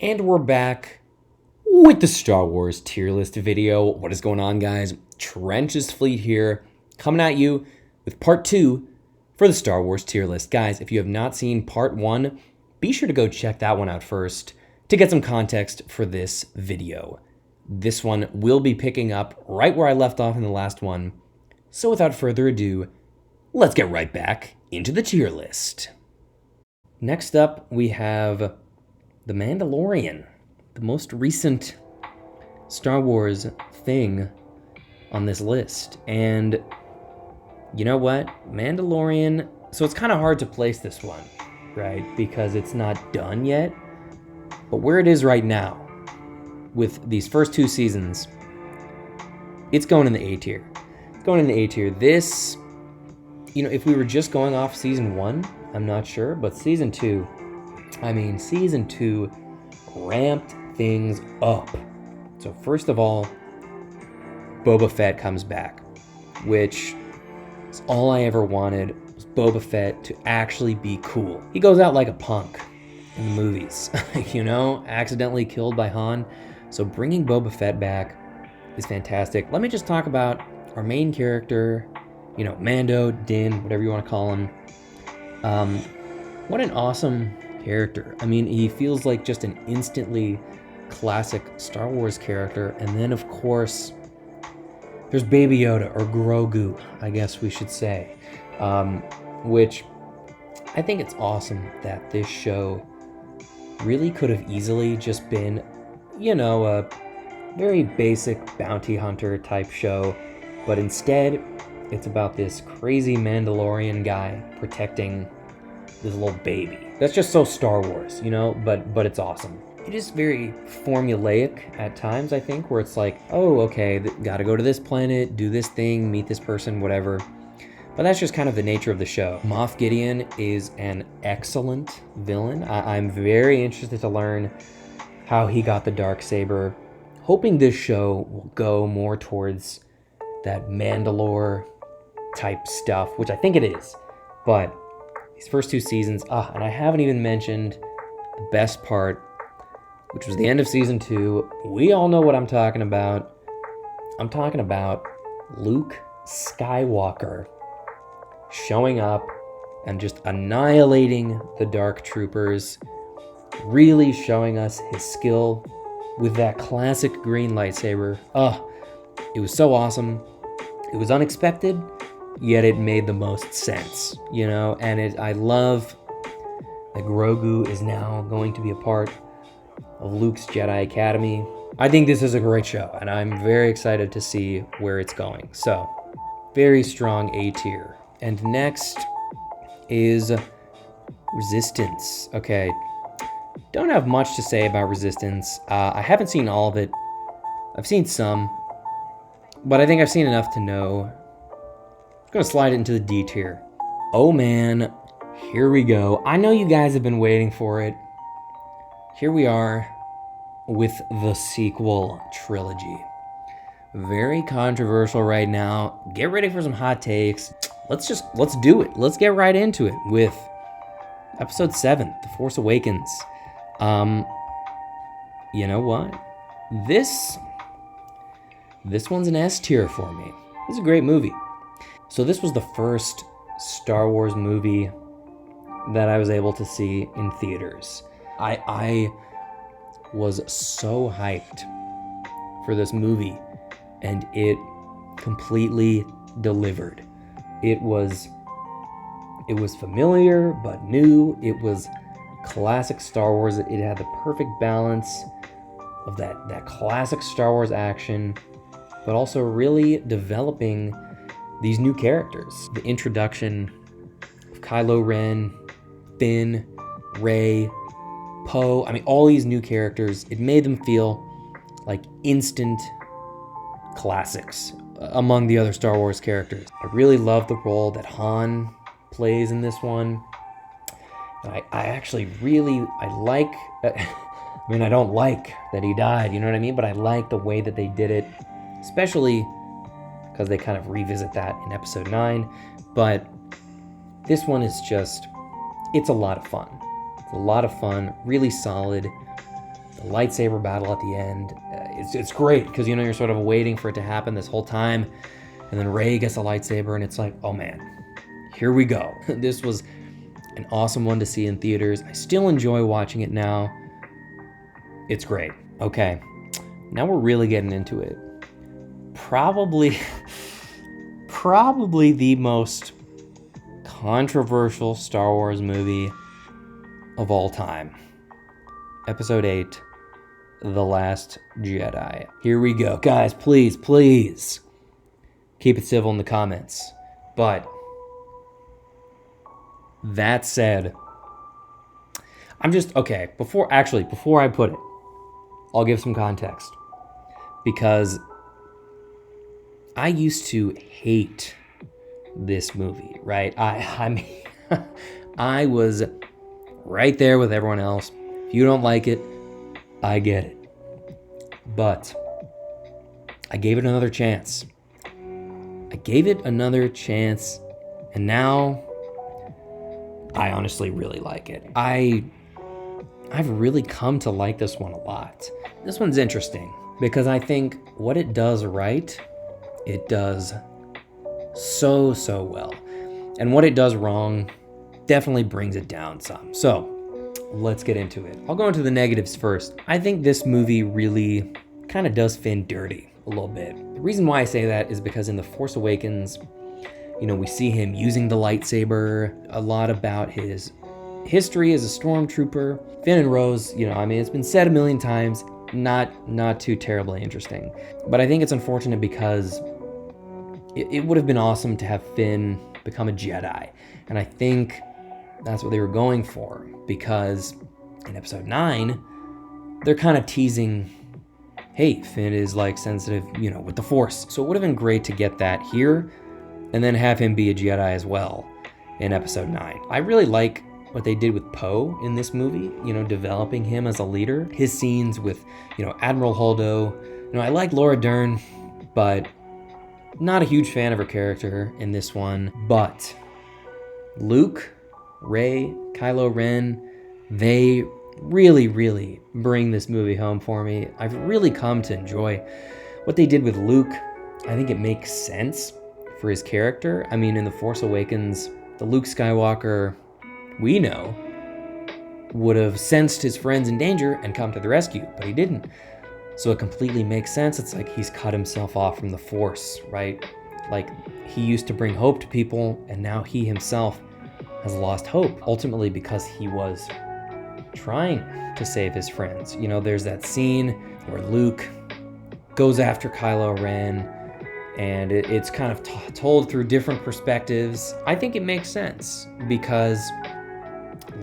And we're back with the Star Wars tier list video. What is going on, guys? Trench's Fleet here, coming at you with part 2 for the Star Wars tier list. Guys, if you have not seen part 1, be sure to go check that one out first to get some context for this video. This one will be picking up right where I left off in the last one. So without further ado, let's get right back into the tier list. Next up, we have The Mandalorian, the most recent Star Wars thing on this list. And you know what? Mandalorian, so it's kind of hard to place this one, right? Because it's not done yet. But where it is right now, with these first 2 seasons, it's going in the A tier. It's going in the A tier. This, you know, if we were just going off season 1, I'm not sure, but season 2 ramped things up. So first of all, Boba Fett comes back, which is all I ever wanted, was Boba Fett to actually be cool. He goes out like a punk in the movies, you know, accidentally killed by Han. So bringing Boba Fett back is fantastic. Let me just talk about our main character, you know, Mando, Din, whatever you want to call him. What an awesome character. I mean, he feels like just an instantly classic Star Wars character. And then, of course, there's Baby Yoda, or Grogu, I guess we should say, which I think it's awesome that this show really could have easily just been, you know, a very basic bounty hunter type show, but instead it's about this crazy Mandalorian guy protecting this little baby. That's just so Star Wars, you know, but it's awesome. It is very formulaic at times, I think, where it's like, oh, okay, gotta go to this planet, do this thing, meet this person, whatever. But that's just kind of the nature of the show. Moff Gideon is an excellent villain. I'm very interested to learn how he got the Darksaber. Hoping this show will go more towards that Mandalore type stuff, which I think it is. But these first 2 seasons, and I haven't even mentioned the best part, which was the end of season 2. We all know what I'm talking about. I'm talking about Luke Skywalker showing up and just annihilating the Dark Troopers, really showing us his skill with that classic green lightsaber. It was so awesome. It was unexpected, yet it made the most sense, you know? And I love that Grogu is now going to be a part of Luke's Jedi Academy. I think this is a great show, and I'm very excited to see where it's going. So, very strong A tier. And next is Resistance. Okay, don't have much to say about Resistance. I haven't seen all of it. I've seen some, but I think I've seen enough to know. I'm gonna slide it into the D tier. Oh man, here we go. I know you guys have been waiting for it. Here we are with the sequel trilogy. Very controversial right now. Get ready for some hot takes. Let's do it. Let's get right into it with episode 7, The Force Awakens. You know what? This one's an S tier for me. This is a great movie. So this was the first Star Wars movie that I was able to see in theaters. I was so hyped for this movie, and it completely delivered. It was familiar but new. It was classic Star Wars. It had the perfect balance of that classic Star Wars action, but also really developing these new characters. The introduction of Kylo Ren, Finn, Rey, Poe, I mean, all these new characters, it made them feel like instant classics among the other Star Wars characters. I really love the role that Han plays in this one. I actually really, I like, I mean, I don't like that he died, you know what I mean? But I like the way that they did it, especially because they kind of revisit that in episode 9. But this one is just, it's a lot of fun. It's a lot of fun, really solid. The lightsaber battle at the end, it's great because you're sort of waiting for it to happen this whole time, and then Rey gets a lightsaber, and it's like, oh man, here we go. This was an awesome one to see in theaters. I still enjoy watching it now. It's great. Okay, now we're really getting into it. Probably the most controversial Star Wars movie of all time. Episode 8, The Last Jedi. Here we go. Guys, please keep it civil in the comments. But that said, before I put it, I'll give some context. Because I used to hate this movie, right? I mean, I was right there with everyone else. If you don't like it, I get it. But I gave it another chance. And now I honestly really like it. I've really come to like this one a lot. This one's interesting because I think what it does right, it does so well. And what it does wrong definitely brings it down some. So let's get into it. I'll go into the negatives first. I think this movie really kind of does Finn dirty a little bit. The reason why I say that is because in The Force Awakens, we see him using the lightsaber, a lot about his history as a stormtrooper. Finn and Rose, it's been said a million times, not too terribly interesting. But I think it's unfortunate because it would have been awesome to have Finn become a Jedi. And I think that's what they were going for, because in episode 9, they're kind of teasing, hey, Finn is like sensitive, with the Force. So it would have been great to get that here and then have him be a Jedi as well in episode 9. I really like what they did with Poe in this movie, developing him as a leader. His scenes with, Admiral Holdo. I like Laura Dern, but not a huge fan of her character in this one. But Luke, Rey, Kylo Ren, they really bring this movie home for me. I've really come to enjoy what they did with Luke. I think it makes sense for his character. I mean, in The Force Awakens, the Luke Skywalker we know would have sensed his friends in danger and come to the rescue, but he didn't. So it completely makes sense. It's like he's cut himself off from the Force, right? Like he used to bring hope to people, and now he himself has lost hope, ultimately because he was trying to save his friends. There's that scene where Luke goes after Kylo Ren, and it's kind of told through different perspectives. I think it makes sense because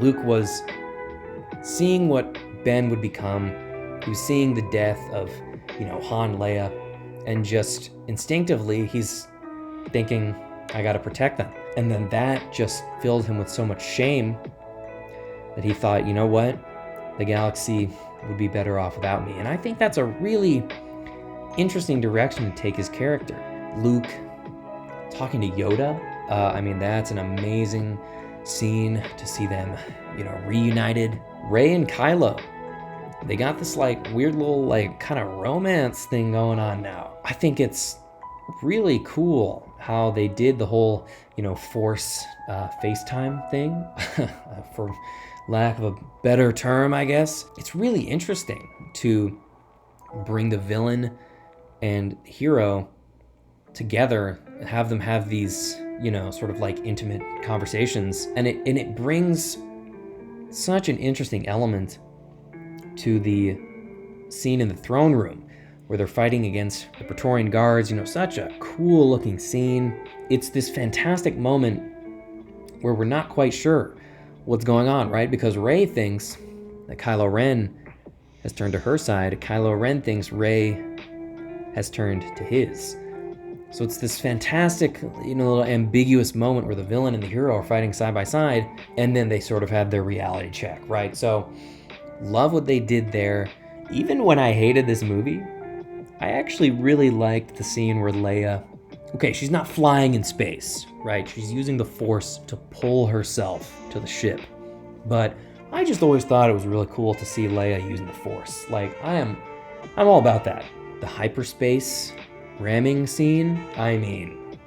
Luke was seeing what Ben would become. He was seeing the death of, Han, Leia, and just instinctively he's thinking, I gotta protect them. And then that just filled him with so much shame that he thought, you know what? The galaxy would be better off without me. And I think that's a really interesting direction to take his character. Luke talking to Yoda, that's an amazing scene to see them, reunited. Rey and Kylo, they got this weird little kind of romance thing going on now. I think it's really cool how they did the whole, Force FaceTime thing, for lack of a better term, I guess. It's really interesting to bring the villain and hero together and have them have these, sort of intimate conversations. And it brings such an interesting element to the scene in the throne room where they're fighting against the Praetorian guards. Such a cool looking scene. It's this fantastic moment where we're not quite sure what's going on, right? Because Rey thinks that Kylo Ren has turned to her side. Kylo Ren thinks Rey has turned to his. So it's this fantastic, little ambiguous moment where the villain and the hero are fighting side by side, and then they sort of have their reality check, right? So love what they did there. Even when I hated this movie, I actually really liked the scene where Leia, she's not flying in space, right? She's using the Force to pull herself to the ship. But I just always thought it was really cool to see Leia using the Force. Like, I'm all about that. The hyperspace ramming scene, I mean,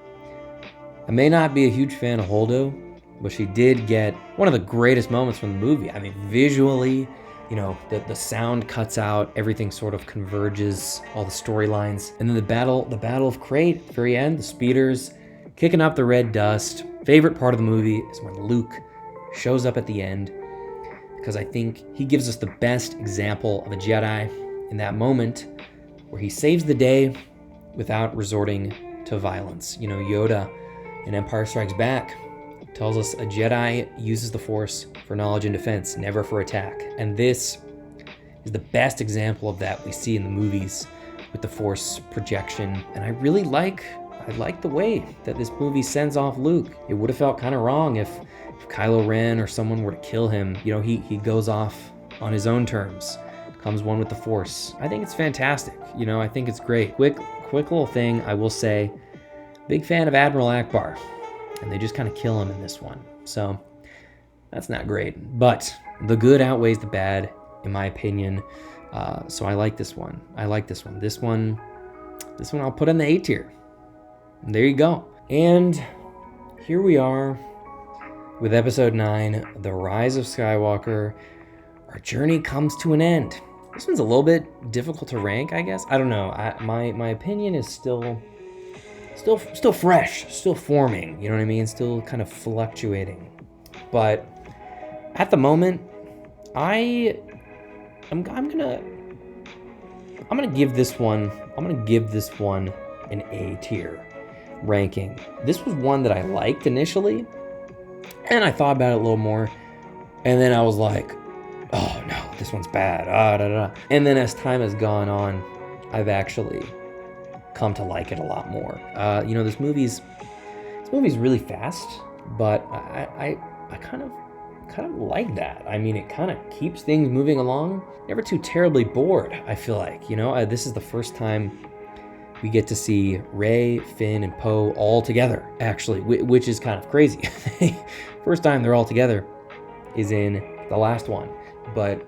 I may not be a huge fan of Holdo, but she did get one of the greatest moments from the movie. I mean, visually, you know, the sound cuts out, everything sort of converges, all the storylines. And then the battle of Cred at the very end, the speeders kicking up the red dust. Favorite part of the movie is when Luke shows up at the end, because I think he gives us the best example of a Jedi in that moment where he saves the day without resorting to violence. You know, Yoda in Empire Strikes Back tells us a Jedi uses the Force for knowledge and defense, never for attack. And this is the best example of that we see in the movies with the Force projection. And I really like the way that this movie sends off Luke. It would have felt kind of wrong if Kylo Ren or someone were to kill him. You know, he goes off on his own terms, comes one with the Force. I think it's fantastic. You know, I think it's great. Quick little thing, I will say, big fan of Admiral Akbar, and they just kind of kill him in this one. So that's not great, but the good outweighs the bad, in my opinion. So I like this one. This one I'll put in the A tier. And there you go. And here we are with episode 9, The Rise of Skywalker. Our journey comes to an end. This one's a little bit difficult to rank, I guess. I don't know. My opinion is still fresh, still forming. You know what I mean? Still kind of fluctuating. But at the moment, I'm gonna give this one an A tier ranking. This was one that I liked initially, and I thought about it a little more, and then I was like, oh no, this one's bad. And then as time has gone on, I've actually come to like it a lot more. You know, this movie's really fast, but I kind of like that. I mean, it kind of keeps things moving along. Never too terribly bored, I feel like. You know, this is the first time we get to see Rey, Finn, and Poe all together, actually, which is kind of crazy. First time they're all together is in the last one, but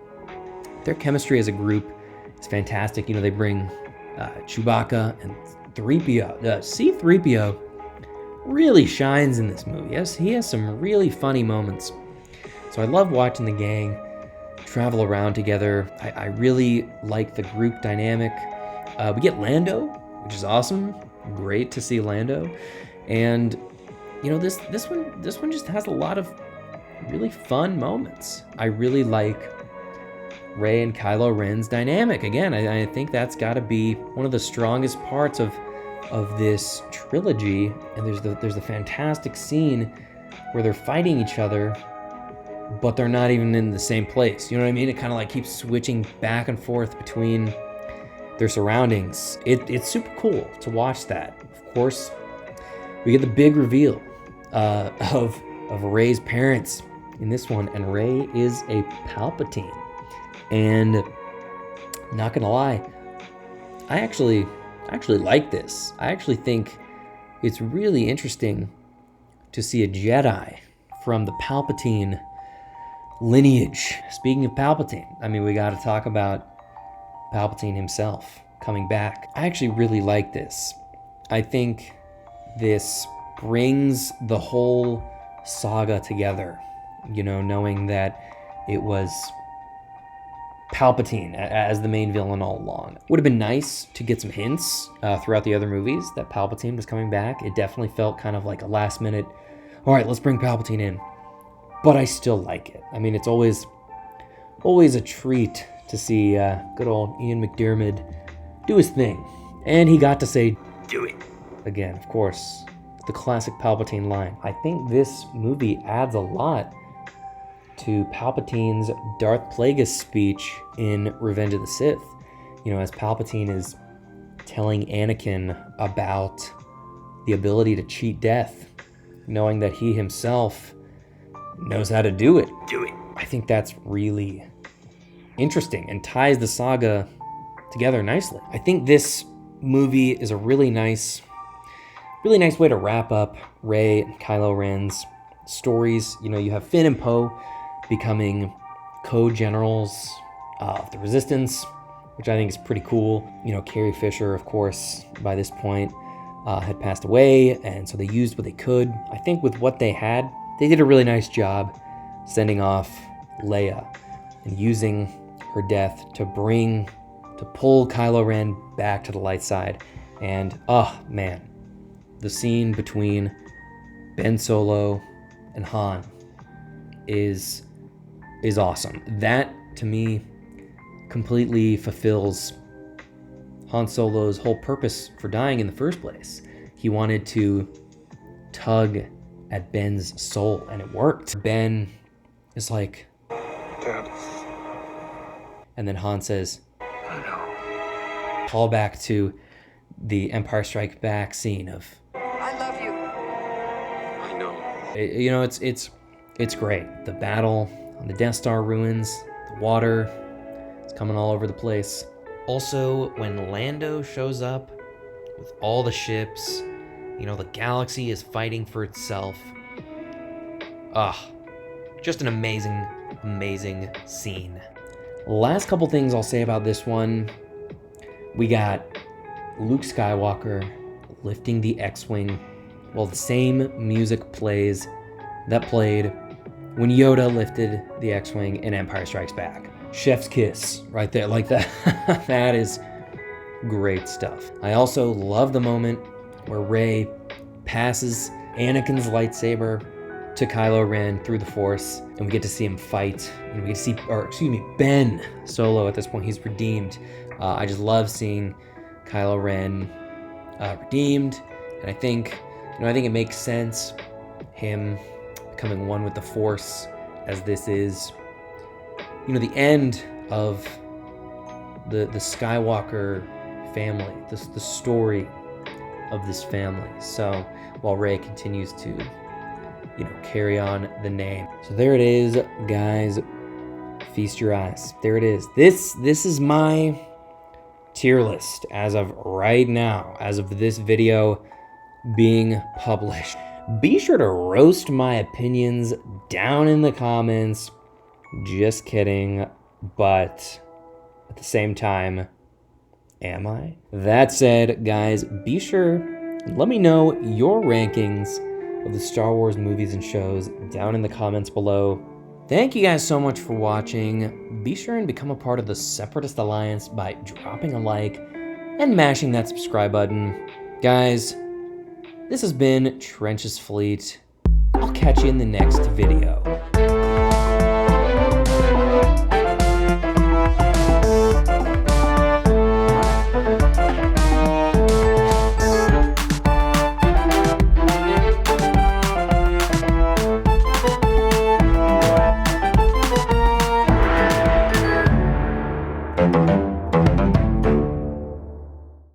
their chemistry as a group is fantastic. You know, they bring Chewbacca and 3PO. C-3PO really shines in this movie. Yes, he has some really funny moments. So I love watching the gang travel around together. I really like the group dynamic. We get Lando, which is awesome. Great to see Lando. And you know, this one just has a lot of really fun moments. I really like Rey and Kylo Ren's dynamic. Again, I think that's got to be one of the strongest parts of this trilogy. And there's the fantastic scene where they're fighting each other, but they're not even in the same place. You know what I mean? It kind of like keeps switching back and forth between their surroundings. It's super cool to watch that. Of course, we get the big reveal of Rey's parents in this one, and Rey is a Palpatine. And not gonna lie, I actually like this. I actually think it's really interesting to see a Jedi from the Palpatine lineage. Speaking of Palpatine, I mean, we got to talk about Palpatine himself coming back. I actually really like this. I think this brings the whole saga together, you know, knowing that it was Palpatine as the main villain all along. Would have been nice to get some hints throughout the other movies that Palpatine was coming back. It definitely felt kind of like a last minute, all right, let's bring Palpatine in. But I still like it. I mean, it's always a treat to see good old Ian McDiarmid do his thing. And he got to say, do it. Again, of course, the classic Palpatine line. I think this movie adds a lot to Palpatine's Darth Plagueis speech in Revenge of the Sith. You know, as Palpatine is telling Anakin about the ability to cheat death, knowing that he himself knows how to do it. I think that's really interesting and ties the saga together nicely. I think this movie is a really nice way to wrap up Rey and Kylo Ren's stories. You know, you have Finn and Poe becoming co-generals of the Resistance, which I think is pretty cool. You know, Carrie Fisher, of course, by this point, had passed away, and so they used what they could. I think with what they had, they did a really nice job sending off Leia and using her death to pull Kylo Ren back to the light side. And, oh man, the scene between Ben Solo and Han is awesome. That, to me, completely fulfills Han Solo's whole purpose for dying in the first place. He wanted to tug at Ben's soul, and it worked. Ben is like, Dad. And then Han says, I know. Call back to the Empire Strikes Back scene of, I love you. I know. You know, it's great. The battle on the Death Star ruins, the water, it's coming all over the place. Also, when Lando shows up with all the ships, you know, the galaxy is fighting for itself. Just an amazing, amazing scene. Last couple things I'll say about this one. We got Luke Skywalker lifting the X-Wing while the same music plays that played when Yoda lifted the X-Wing in Empire Strikes Back. Chef's kiss right there, like that. That is great stuff. I also love the moment where Rey passes Anakin's lightsaber to Kylo Ren through the Force, and we get to see him fight, and we get to see, Ben Solo at this point. He's redeemed. I just love seeing Kylo Ren redeemed, and I think it makes sense, him becoming one with the Force, as this is, you know, the end of the Skywalker family, the story of this family. So while Rey continues to, you know, carry on the name. So there it is, guys. Feast your eyes. There it is. This is my tier list as of right now, as of this video being published. Be sure to roast my opinions down in the comments. Just kidding, but at the same time, am I? That said, guys, be sure and let me know your rankings of the Star Wars movies and shows down in the comments below. Thank you guys so much for watching. Be sure and become a part of the Separatist Alliance by dropping a like and mashing that subscribe button. Guys, this has been Trench's Fleet. I'll catch you in the next video.